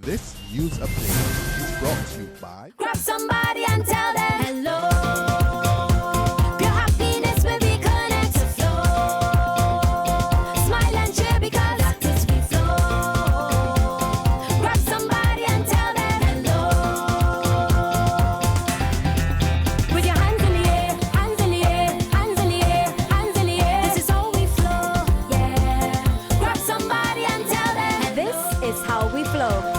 This news update is brought to you by Grab somebody and tell them hello. Pure happiness will be connect to flow. Smile and cheer because that is we flow. Grab somebody and tell them hello. With your hands in the air, hands in the air, hands in the air, hands in the air. This is how we flow, yeah. Grab somebody and tell them this is how we flow.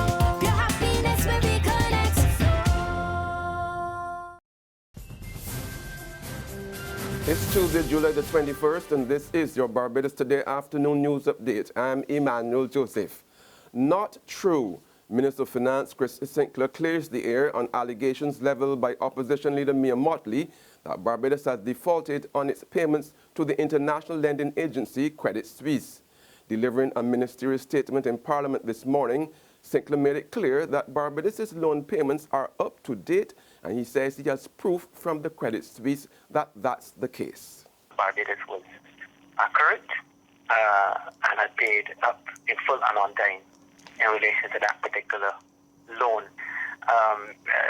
It's Tuesday, July the 21st, and this is your Barbados Today afternoon news update. I'm Emmanuel Joseph. Not true. Minister of Finance Chris Sinclair clears the air on allegations leveled by opposition leader Mia Motley that Barbados has defaulted on its payments to the international lending agency Credit Suisse. Delivering a ministerial statement in Parliament this morning, Sinclair made it clear that Barbados' loan payments are up to date, and he says he has proof from the Credit Suisse that that's the case. Barbados was current and had paid up in full and on time in relation to that particular loan.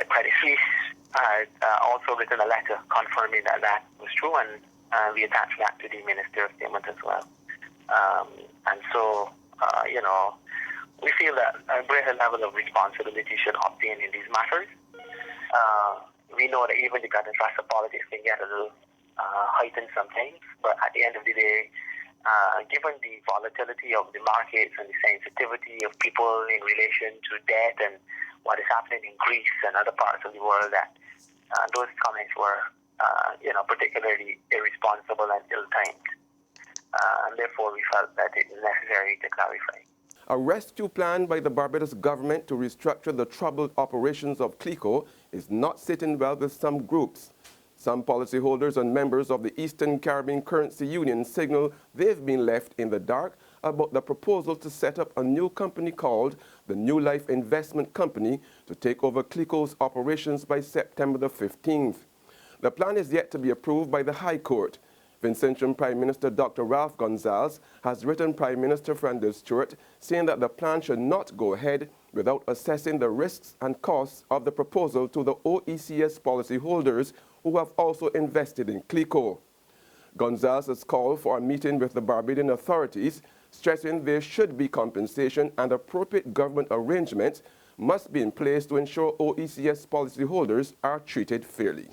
Credit Suisse had also written a letter confirming that that was true, and we attached that to the ministerial statement as well. And so, we feel that a greater level of responsibility should obtain in these matters. We know that even the guidance transfer politics can get a little heightened sometimes, but at the end of the day, given the volatility of the markets and the sensitivity of people in relation to debt and what is happening in Greece and other parts of the world, that those comments were, particularly irresponsible and ill-timed. And therefore, we felt that it was necessary to clarify. A rescue plan by the Barbados government to restructure the troubled operations of CLICO is not sitting well with some groups. Some policyholders and members of the Eastern Caribbean Currency Union signal they've been left in the dark about the proposal to set up a new company called the New Life Investment Company to take over CLICO's operations by September the 15th. The plan is yet to be approved by the High Court. Vincentian Prime Minister Dr. Ralph Gonzalez has written Prime Minister Frandil Stewart saying that the plan should not go ahead without assessing the risks and costs of the proposal to the OECS policyholders who have also invested in CLICO. Gonzalez has called for a meeting with the Barbadian authorities, stressing there should be compensation and appropriate government arrangements must be in place to ensure OECS policyholders are treated fairly.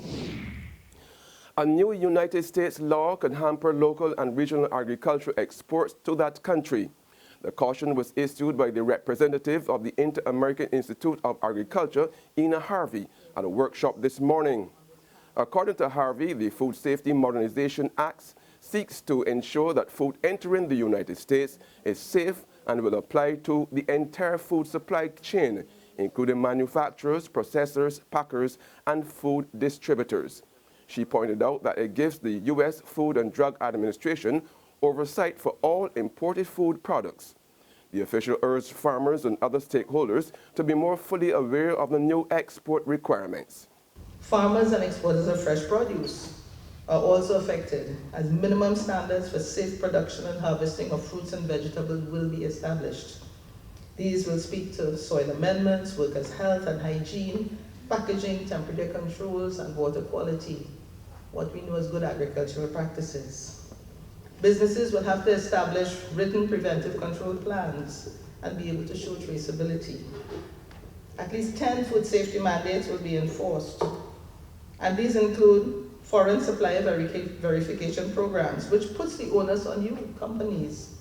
A new United States law could hamper local and regional agricultural exports to that country. The caution was issued by the representative of the Inter-American Institute of Agriculture, Ina Harvey, at a workshop this morning. According to Harvey, the Food Safety Modernization Act seeks to ensure that food entering the United States is safe and will apply to the entire food supply chain, including manufacturers, processors, packers, and food distributors. She pointed out that it gives the U.S. Food and Drug Administration oversight for all imported food products. The official urged farmers and other stakeholders to be more fully aware of the new export requirements. Farmers and exporters of fresh produce are also affected, as minimum standards for safe production and harvesting of fruits and vegetables will be established. These will speak to soil amendments, workers' health and hygiene, packaging, temperature controls, and water quality, what we know as good agricultural practices. Businesses will have to establish written preventive control plans and be able to show traceability. At least 10 food safety mandates will be enforced, and these include foreign supplier verification programs, which puts the onus on you, companies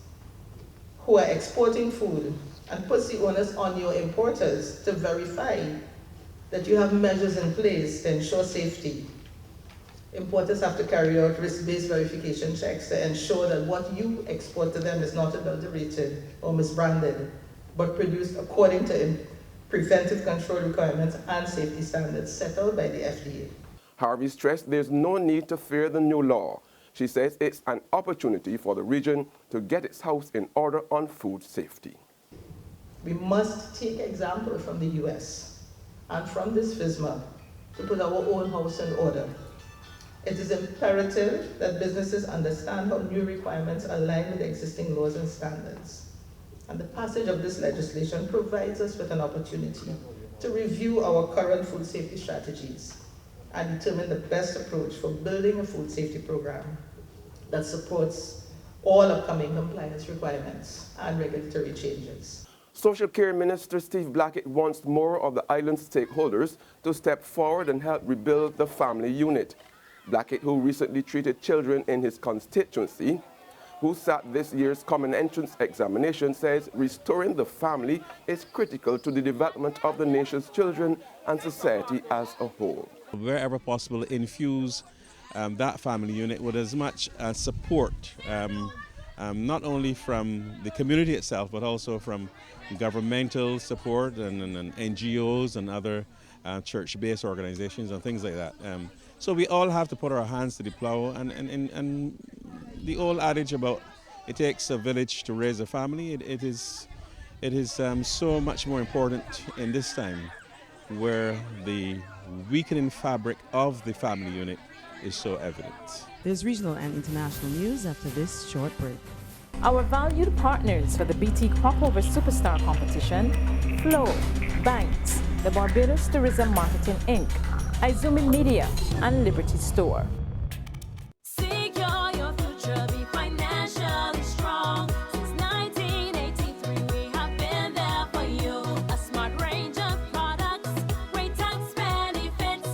who are exporting food, and puts the onus on your importers to verify that you have measures in place to ensure safety. Importers have to carry out risk-based verification checks to ensure that what you export to them is not adulterated or misbranded, but produced according to preventive control requirements and safety standards set out by the FDA. Harvey stressed there's no need to fear the new law. She says it's an opportunity for the region to get its house in order on food safety. We must take example from the US and from this FSMA to put our own house in order. It is imperative that businesses understand how new requirements align with existing laws and standards. And the passage of this legislation provides us with an opportunity to review our current food safety strategies and determine the best approach for building a food safety program that supports all upcoming compliance requirements and regulatory changes. Social Care Minister Steve Blackett wants more of the island stakeholders to step forward and help rebuild the family unit. Blackett, who recently treated children in his constituency, who sat this year's common entrance examination, says restoring the family is critical to the development of the nation's children and society as a whole. Wherever possible, infuse that family unit with as much support, not only from the community itself, but also from governmental support and NGOs and other church-based organizations and things like that. So we all have to put our hands to the plow, and the old adage about it takes a village to raise a family, it is so much more important in this time where the weakening fabric of the family unit is so evident. There's regional and international news after this short break. Our valued partners for the BT Cropover Superstar Competition: Flow, Banks, the Barbados Tourism Marketing Inc., Izumi Media, and Liberty Store. Secure your future, be financially strong. Since 1983, we have been there for you. A smart range of products, great tax benefits.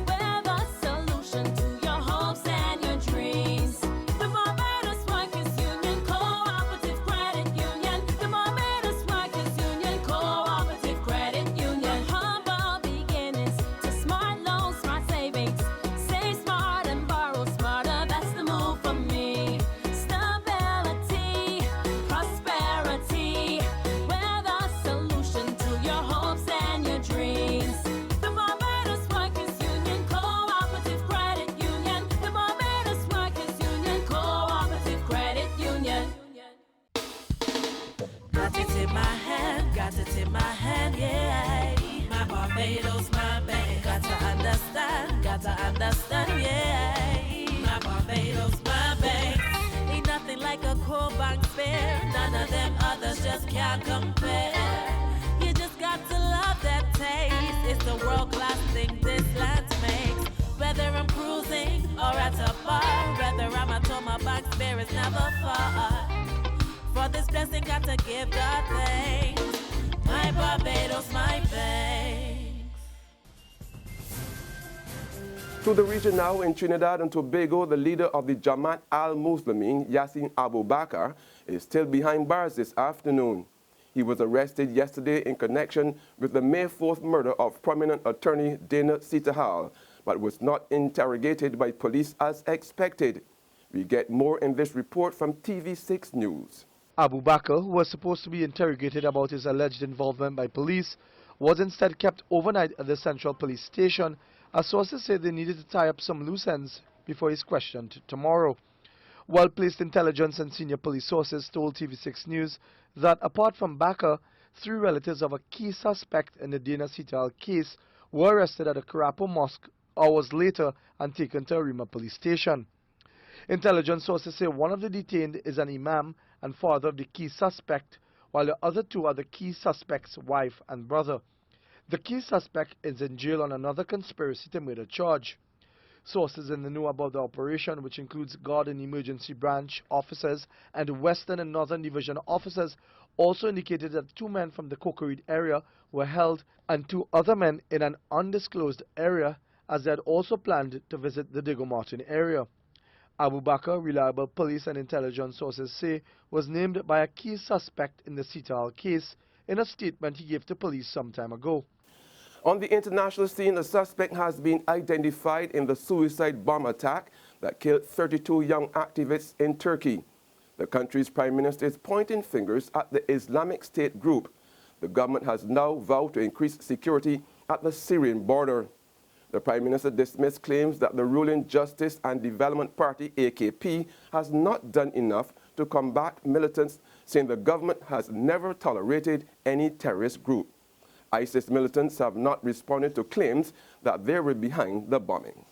We're the solution to your hopes and your dreams. The Barbados Workers Union Cooperative Credit Union. The Barbados Workers Union Cooperative Credit Union. Humble beginnings to smart loans, smart savings. Save smart and borrow smarter. That's the move for me. Stability, prosperity. We're the solution to your hopes and your dreams. The Barbados Workers Union Cooperative Credit Union. The Barbados Workers Union Cooperative Credit Union. Got it in my hand, yeah. My Barbados, my bank. Got to understand, yeah. My Barbados, my bank. Ain't nothing like a core bank spare. None of them others just can't compare. You just got to love that taste. It's the world-class thing this land makes. Whether I'm cruising or at a bar, whether I'm at home, my bank spare is never far. For this blessing, got to give God thanks. My Barbados, my bank. To the region now, in Trinidad and Tobago, the leader of the Jamaat al-Muslimin, Yassin Abu Bakr, is still behind bars this afternoon. He was arrested yesterday in connection with the May 4th murder of prominent attorney Dana Sitahal, but was not interrogated by police as expected. We get more in this report from TV6 News. Abu Bakr, who was supposed to be interrogated about his alleged involvement by police, was instead kept overnight at the Central Police Station, as sources say they needed to tie up some loose ends before he's questioned tomorrow. Well-placed intelligence and senior police sources told TV6 News that apart from Bakr, 3 relatives of a key suspect in the Dana Sitahal case were arrested at a Karapo mosque hours later and taken to Arima police station. Intelligence sources say one of the detained is an imam and father of the key suspect, while the other 2 are the key suspect's wife and brother. The key suspect is in jail on another conspiracy to murder charge. Sources in the know about the operation, which includes Guard and Emergency Branch officers and Western and Northern Division officers, also indicated that 2 men from the Cocoreed area were held and 2 other men in an undisclosed area, as they had also planned to visit the Diego Martin area. Abu Bakr, reliable police and intelligence sources say, was named by a key suspect in the Sitahal case in a statement he gave to police some time ago. On the international scene, a suspect has been identified in the suicide bomb attack that killed 32 young activists in Turkey. The country's prime minister is pointing fingers at the Islamic State group. The government has now vowed to increase security at the Syrian border. The prime minister dismissed claims that the ruling Justice and Development Party, AKP, has not done enough to combat militants, saying the government has never tolerated any terrorist group. ISIS militants have not responded to claims that they were behind the bombing.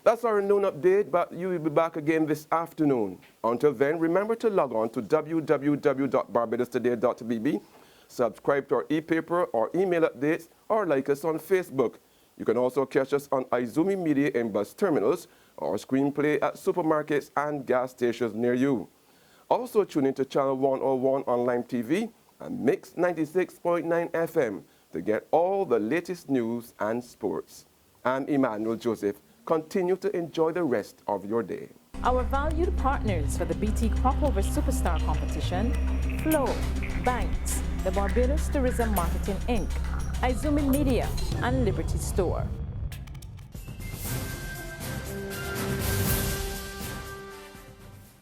That's our noon update, but you will be back again this afternoon. Until then, remember to log on to www.barbadostoday.bb, subscribe to our e-paper or email updates, or like us on Facebook. You can also catch us on Izumi Media in bus terminals or screenplay at supermarkets and gas stations near you. Also tune into Channel 101 on Lime TV and Mix 96.9 FM to get all the latest news and sports. I'm Emmanuel Joseph. Continue to enjoy the rest of your day. Our valued partners for the BT Popover Superstar Competition: Flow, Banks, the Barbados Tourism Marketing Inc., Izumi Media, and Liberty Store.